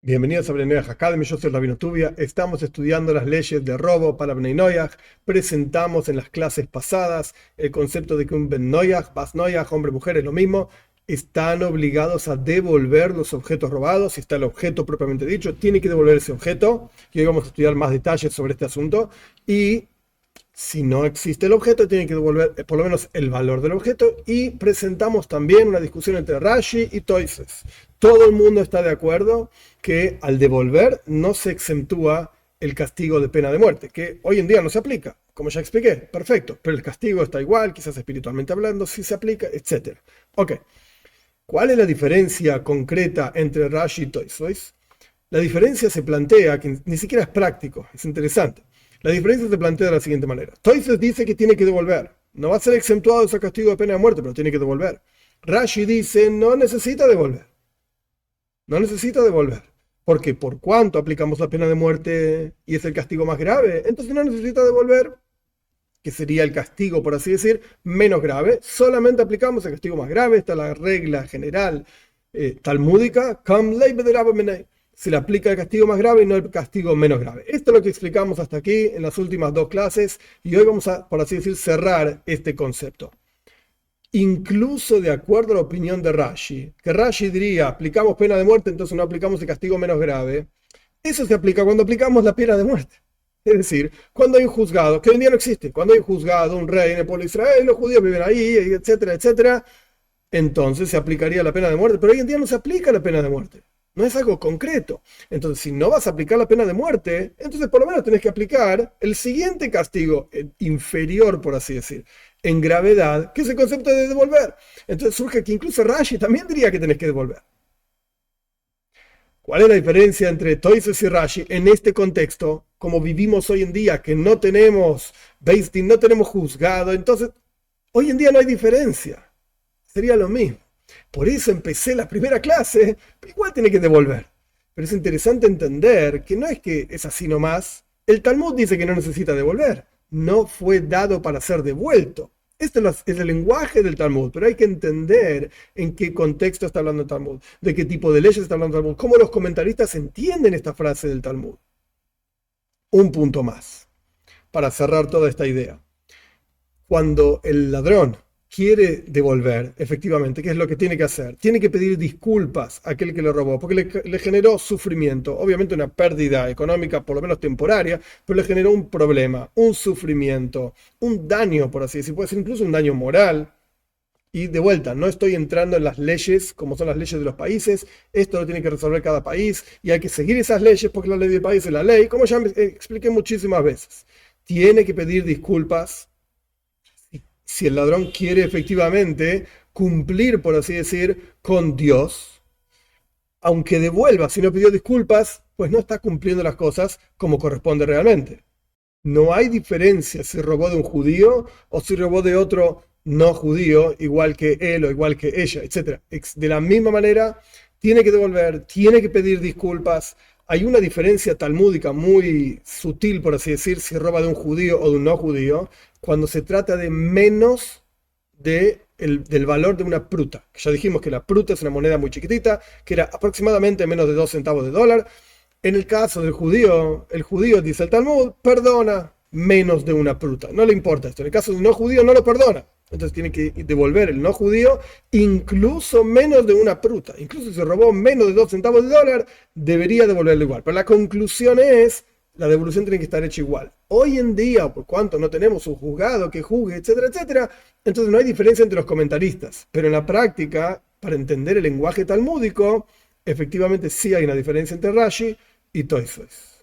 Bienvenidos a Bnei Noyaj Academy, yo soy el Rabino Tubia. Estamos estudiando las leyes de robo para Bnei Noyaj. Presentamos en las clases pasadas el concepto de que un Ben Noyaj, Bas Noyaj, hombre mujer es lo mismo, están obligados a devolver los objetos robados. Si está el objeto propiamente dicho, tiene que devolver ese objeto. Y hoy vamos a estudiar más detalles sobre este asunto. Y si no existe el objeto, tiene que devolver por lo menos el valor del objeto. Y presentamos también una discusión entre Rashi y Toises. Todo el mundo está de acuerdo que al devolver no se exentúa el castigo de pena de muerte, que hoy en día no se aplica, como ya expliqué, perfecto, pero el castigo está igual, quizás espiritualmente hablando, sí se aplica, etc. Ok, ¿cuál es la diferencia concreta entre Rashi y Toisos? La diferencia se plantea, que ni siquiera es práctico, es interesante. La diferencia se plantea de la siguiente manera. Toisos dice que tiene que devolver, no va a ser exentuado de ese castigo de pena de muerte, pero tiene que devolver. Rashi dice, no necesita devolver. No necesita devolver. Porque por cuanto aplicamos la pena de muerte y es el castigo más grave, entonces no necesita devolver, que sería el castigo, por así decir, menos grave. Solamente aplicamos el castigo más grave. Esta es la regla general talmúdica. Se le aplica el castigo más grave y no el castigo menos grave. Esto es lo que explicamos hasta aquí en las últimas dos clases y hoy vamos a, por así decir, cerrar este concepto. Incluso de acuerdo a la opinión de Rashi, que Rashi diría, aplicamos pena de muerte, entonces no aplicamos el castigo menos grave. Eso se aplica cuando aplicamos la pena de muerte. Es decir, cuando hay un juzgado, que hoy en día no existe, cuando hay un juzgado, un rey en el pueblo de Israel, los judíos viven ahí, etcétera, etcétera, entonces se aplicaría la pena de muerte. Pero hoy en día no se aplica la pena de muerte. No es algo concreto. Entonces, si no vas a aplicar la pena de muerte, entonces por lo menos tenés que aplicar el siguiente castigo, inferior, por así decir, en gravedad, que es el concepto de devolver. Entonces surge que incluso Rashi también diría que tenés que devolver. ¿Cuál es la diferencia entre Toises y Rashi en este contexto? Como vivimos hoy en día, que no tenemos Beis Din, no tenemos juzgado, entonces hoy en día no hay diferencia. Sería lo mismo. Por eso empecé la primera clase, pero igual tiene que devolver. Pero es interesante entender que no es que es así nomás. El Talmud dice que no necesita devolver. No fue dado para ser devuelto. Este es el lenguaje del Talmud, pero hay que entender en qué contexto está hablando el Talmud, de qué tipo de leyes está hablando el Talmud, cómo los comentaristas entienden esta frase del Talmud. Un punto más, para cerrar toda esta idea. Cuando el ladrón quiere devolver, efectivamente, ¿qué es lo que tiene que hacer? Tiene que pedir disculpas a aquel que le robó, porque le generó sufrimiento, obviamente una pérdida económica, por lo menos temporaria, pero le generó un problema, un sufrimiento, un daño, por así decir, puede ser incluso un daño moral. Y de vuelta, no estoy entrando en las leyes, como son las leyes de los países, esto lo tiene que resolver cada país, y hay que seguir esas leyes porque la ley del país es la ley, como ya expliqué muchísimas veces. Tiene que pedir disculpas si el ladrón quiere efectivamente cumplir, por así decir, con Dios, aunque devuelva, si no pidió disculpas, pues no está cumpliendo las cosas como corresponde realmente. No hay diferencia si robó de un judío o si robó de otro no judío, igual que él o igual que ella, etc. De la misma manera, tiene que devolver, tiene que pedir disculpas. Hay una diferencia talmúdica muy sutil, por así decir, si roba de un judío o de un no judío, cuando se trata de menos del valor de una pruta. Ya dijimos que la pruta es una moneda muy chiquitita, que era aproximadamente menos de 2 centavos de dólar. En el caso del judío, el judío, dice el Talmud, perdona menos de una pruta. No le importa esto. En el caso del no judío, no lo perdona. Entonces tiene que devolver el no judío incluso menos de una pruta. Incluso si robó menos de 2 centavos de dólar, debería devolverlo igual. Pero la conclusión es, la devolución tiene que estar hecha igual. Hoy en día, por cuanto no tenemos un juzgado que juzgue, etcétera, etcétera, entonces no hay diferencia entre los comentaristas. Pero en la práctica, para entender el lenguaje talmúdico, efectivamente sí hay una diferencia entre Rashi y Toisos.